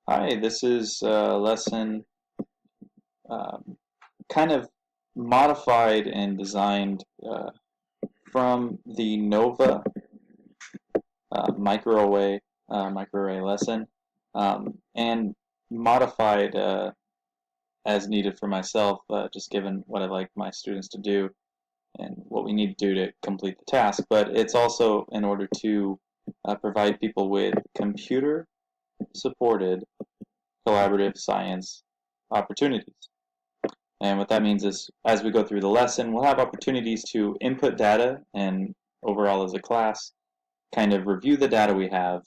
Hi, this is a lesson kind of modified and designed from the NOVA microarray lesson, and modified as needed for myself, just given what I'd like my students to do and what we need to do to complete the task. But it's also in order to provide people with computer-supported collaborative science opportunities. And what that means is, as we go through the lesson, we'll have opportunities to input data and overall as a class, kind of review the data we have,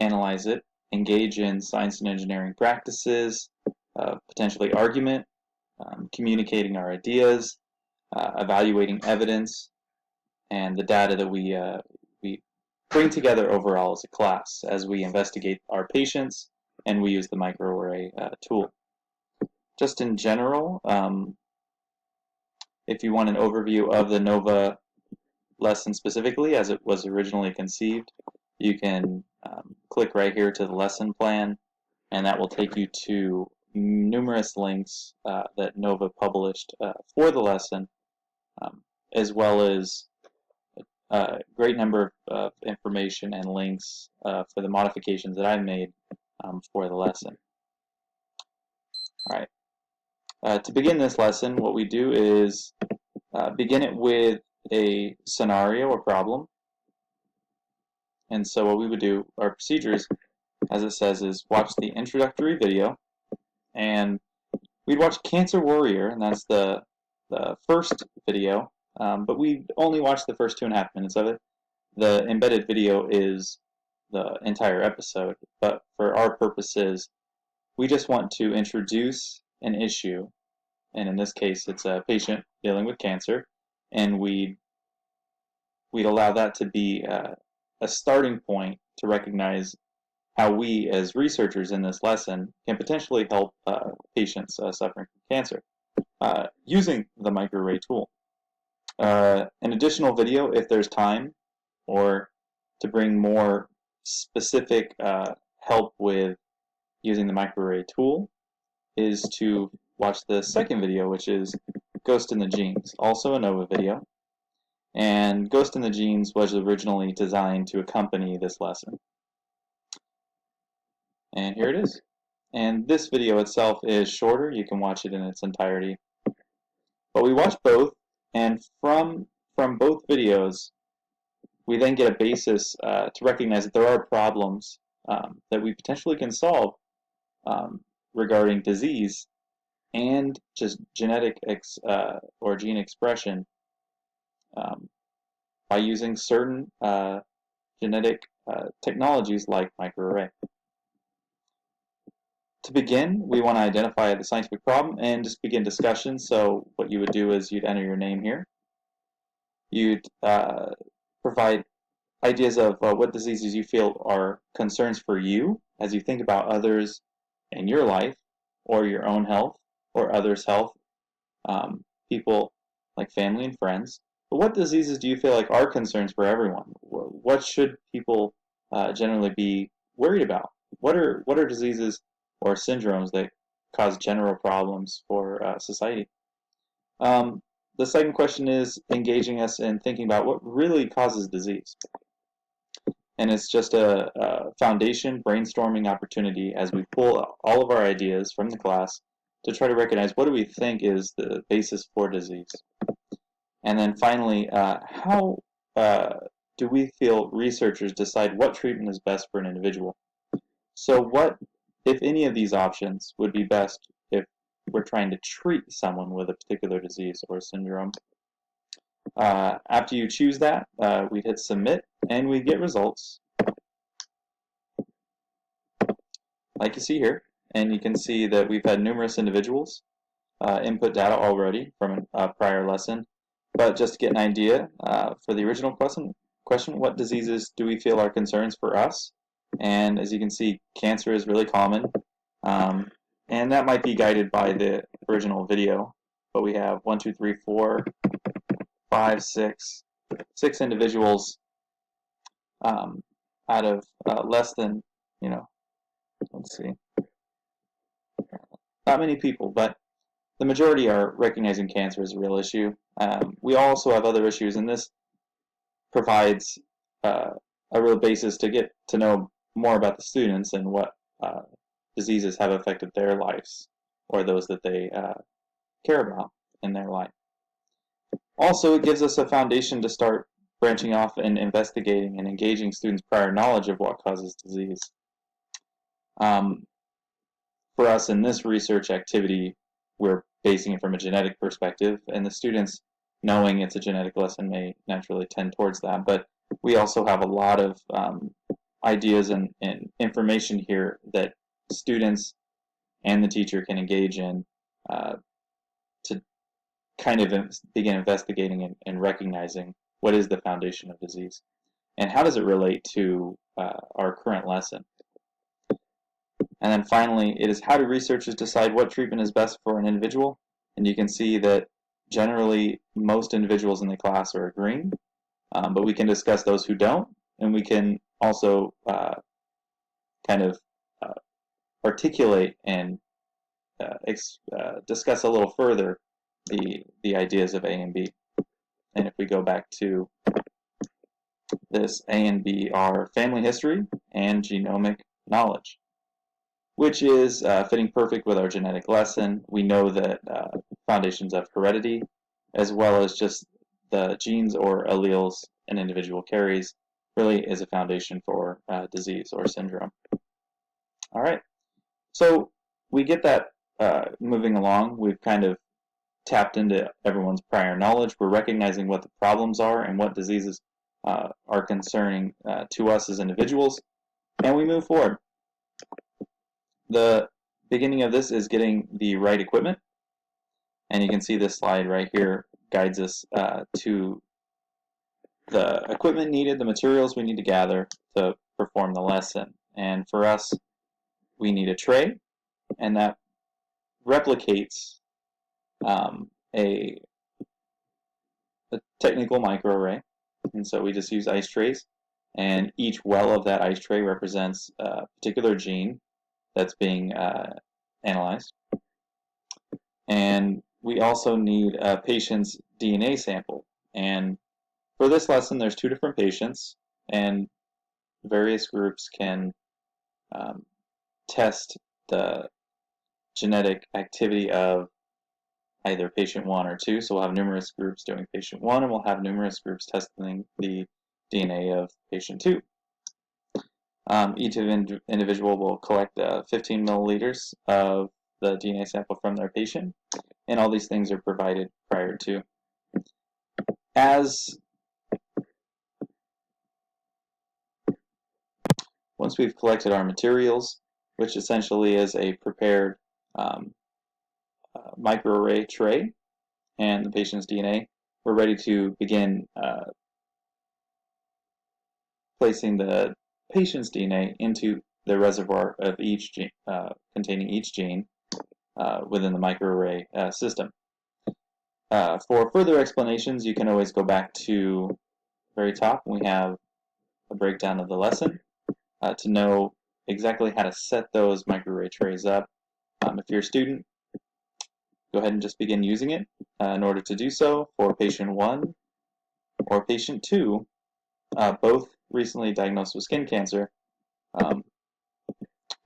analyze it, engage in science and engineering practices, potentially argument, communicating our ideas, evaluating evidence, and the data that we bring together overall as a class as we investigate our patients and we use the microarray tool. Just in general, if you want an overview of the NOVA lesson specifically as it was originally conceived, you can click right here to the lesson plan, and that will take you to numerous links that NOVA published for the lesson, as well as a great number of information and links for the modifications that I made for the lesson. All right. To begin this lesson, what we do is begin it with a scenario or problem. And so what we would do, our procedures, as it says, is watch the introductory video, and we'd watch Cancer Warrior, and that's the first video, but we only watch the first 2.5 minutes of it. The embedded video is the entire episode, but for our purposes, we just want to introduce an issue, and in this case, it's a patient dealing with cancer, and we'd allow that to be a starting point to recognize how we, as researchers in this lesson, can potentially help patients suffering from cancer using the microarray tool. An additional video, if there's time, or to bring more specific help with using the microarray tool, is to watch the second video, which is Ghost in the Genes, also a NOVA video. And Ghost in the Genes was originally designed to accompany this lesson. And here it is. And this video itself is shorter. You can watch it in its entirety. But we watch both, and from both videos, we then get a basis to recognize that there are problems that we potentially can solve regarding disease and just genetic or gene expression by using certain genetic technologies like microarray. To begin, we want to identify the scientific problem and just begin discussion. So what you would do is you'd enter your name here. You'd provide ideas of what diseases you feel are concerns for you as you think about others in your life or your own health or others' health, people like family and friends. But what diseases do you feel like are concerns for everyone? What should people generally be worried about? What are diseases or syndromes that cause general problems for society? The second question is engaging us in thinking about what really causes disease. And it's just a foundation brainstorming opportunity as we pull all of our ideas from the class to try to recognize what do we think is the basis for disease. And then finally, how do we feel researchers decide what treatment is best for an individual? So what, if any of these options, would be best if we're trying to treat someone with a particular disease or syndrome? After you choose that, we'd hit submit, and we'd get results like you see here. And you can see that we've had numerous individuals input data already from a prior lesson. But just to get an idea, for the original question, what diseases do we feel are concerns for us? And as you can see, cancer is really common. And that might be guided by the original video. But we have 1, 2, 3, 4, 5, 6 individuals out of less than, let's see, not many people, but the majority are recognizing cancer as a real issue. We also have other issues, and this provides a real basis to get to know more about the students and what diseases have affected their lives or those that they care about in their life. Also, it gives us a foundation to start branching off and investigating and engaging students' prior knowledge of what causes disease. For us in this research activity, we're basing it from a genetic perspective, and the students knowing it's a genetic lesson may naturally tend towards that, but we also have a lot of ideas and information here that students and the teacher can engage in to kind of begin investigating and recognizing what is the foundation of disease and how does it relate to our current lesson. And then finally, it is how do researchers decide what treatment is best for an individual? And you can see that generally most individuals in the class are agreeing, but we can discuss those who don't, and we can also kind of articulate and discuss a little further the ideas of A and B. And if we go back to this, A and B are family history and genomic knowledge, which is fitting perfect with our genetic lesson. We know that foundations of heredity, as well as just the genes or alleles an individual carries, really is a foundation for disease or syndrome. All right, so we get that moving along. We've kind of tapped into everyone's prior knowledge. We're recognizing what the problems are and what diseases are concerning to us as individuals, and we move forward. The beginning of this is getting the right equipment, and you can see this slide right here guides us to the equipment needed, the materials we need to gather to perform the lesson. And for us, we need a tray, and that replicates a technical microarray. And so we just use ice trays, and each well of that ice tray represents a particular gene that's being analyzed. And we also need a patient's DNA sample. And for this lesson, there's 2 different patients, and various groups can test the genetic activity of either patient 1 or 2. So we'll have numerous groups doing patient 1, and we'll have numerous groups testing the DNA of patient 2. Each individual will collect 15 milliliters of the DNA sample from their patient, and all these things are provided prior to. Once we've collected our materials, which essentially is a prepared microarray tray and the patient's DNA, we're ready to begin placing the patient's DNA into the reservoir of each gene, containing each gene within the microarray system. For further explanations, you can always go back to the very top. We have a breakdown of the lesson to know exactly how to set those microarray trays up. If you're a student, go ahead and just begin using it. In order to do so, for patient 1 or patient 2, both recently diagnosed with skin cancer,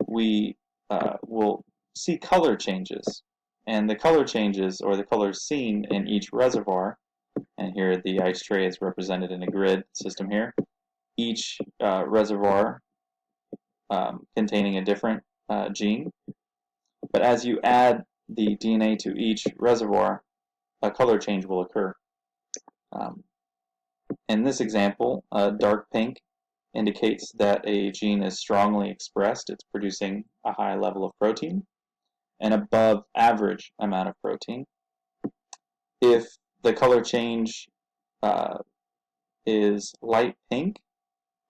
we will see color changes. And the color changes, or the colors seen in each reservoir, and here the ice tray is represented in a grid system here, each reservoir containing a different gene. But as you add the DNA to each reservoir, a color change will occur. In this example, dark pink indicates that a gene is strongly expressed. It's producing a high level of protein, an above average amount of protein. If the color change is light pink,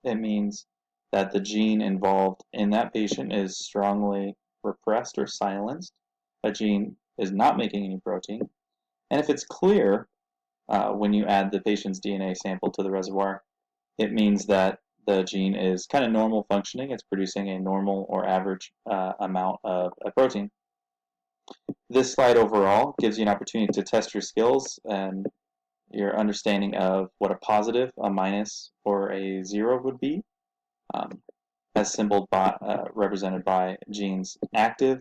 it means that the gene involved in that patient is strongly repressed or silenced. A gene is not making any protein. And if it's clear when you add the patient's DNA sample to the reservoir, it means that the gene is kind of normal functioning. It's producing a normal or average amount of a protein. This slide overall gives you an opportunity to test your skills and your understanding of what a positive, a minus, or a 0 would be, as represented by genes active,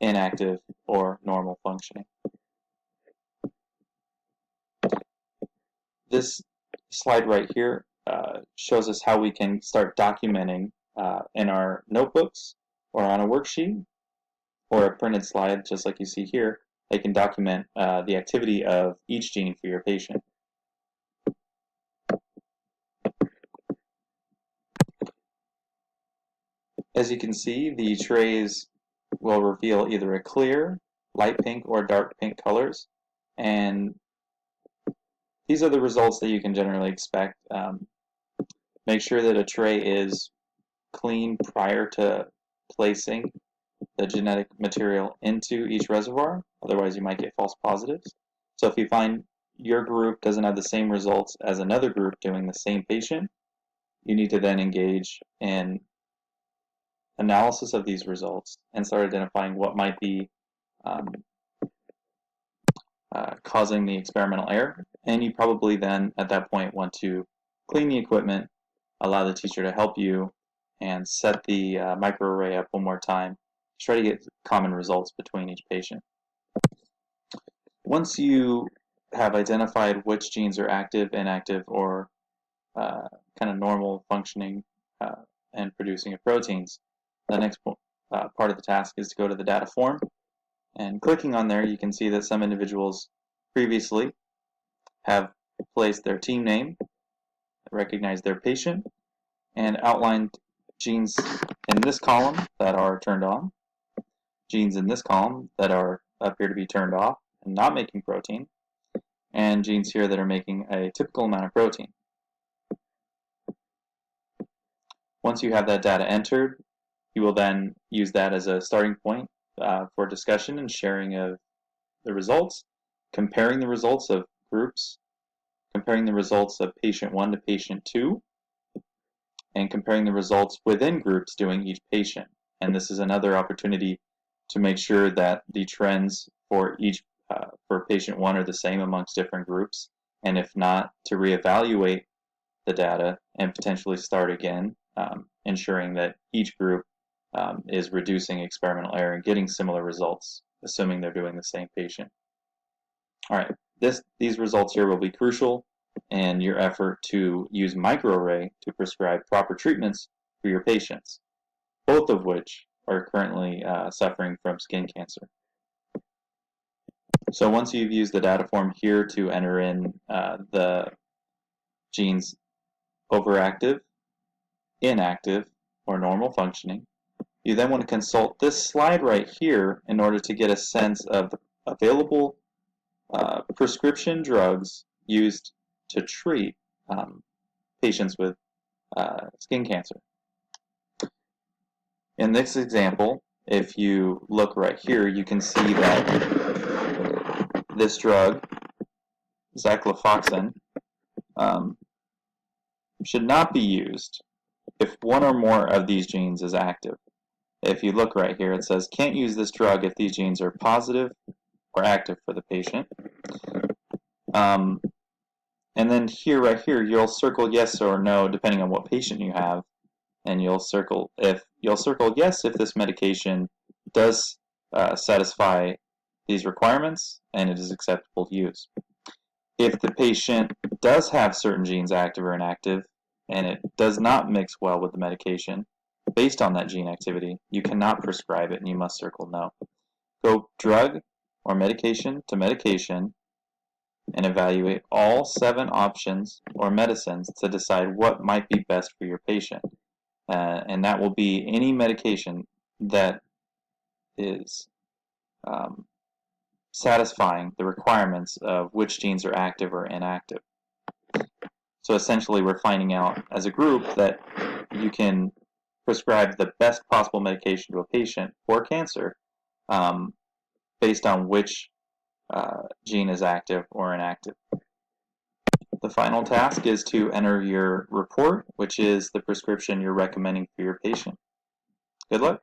inactive, or normal functioning. This slide right here shows us how we can start documenting in our notebooks or on a worksheet or a printed slide, just like you see here. They can document the activity of each gene for your patient. As you can see, the trays will reveal either a clear, light pink, or dark pink colors, and these are the results that you can generally expect. Make sure that a tray is clean prior to placing the genetic material into each reservoir, otherwise you might get false positives. So if you find your group doesn't have the same results as another group doing the same patient, you need to then engage in analysis of these results and start identifying what might be causing the experimental error. And you probably then, at that point, want to clean the equipment, allow the teacher to help you, and set the microarray up one more time to try to get common results between each patient. Once you have identified which genes are active, inactive, or kind of normal functioning and producing of proteins, the next part of the task is to go to the data form. And clicking on there, you can see that some individuals previously have placed their team name, recognized their patient, and outlined genes in this column that are turned on, genes in this column that appear to be turned off and not making protein, and genes here that are making a typical amount of protein. Once you have that data entered, you will then use that as a starting point for discussion and sharing of the results, comparing the results of groups, comparing the results of patient 1 to patient 2, and comparing the results within groups doing each patient. And this is another opportunity to make sure that the trends for for patient 1 are the same amongst different groups, and if not, to reevaluate the data and potentially start again, ensuring that each group is reducing experimental error and getting similar results, assuming they're doing the same patient. All right, these results here will be crucial in your effort to use microarray to prescribe proper treatments for your patients, both of which are currently suffering from skin cancer. So once you've used the data form here to enter in the genes overactive, inactive, or normal functioning, you then want to consult this slide right here in order to get a sense of the available prescription drugs used to treat patients with skin cancer. In this example, if you look right here, you can see that this drug, zaclofloxacin, should not be used if one or more of these genes is active. If you look right here, it says can't use this drug if these genes are positive or active for the patient. And then right here, you'll circle yes or no depending on what patient you have, and you'll circle yes if this medication does satisfy these requirements and it is acceptable to use. If the patient does have certain genes active or inactive and it does not mix well with the medication based on that gene activity, you cannot prescribe it and you must circle no. Go drug or medication to medication and evaluate all 7 options or medicines to decide what might be best for your patient. And that will be any medication that is satisfying the requirements of which genes are active or inactive. So essentially we're finding out as a group that you can prescribe the best possible medication to a patient for cancer based on which gene is active or inactive. The final task is to enter your report, which is the prescription you're recommending for your patient. Good luck!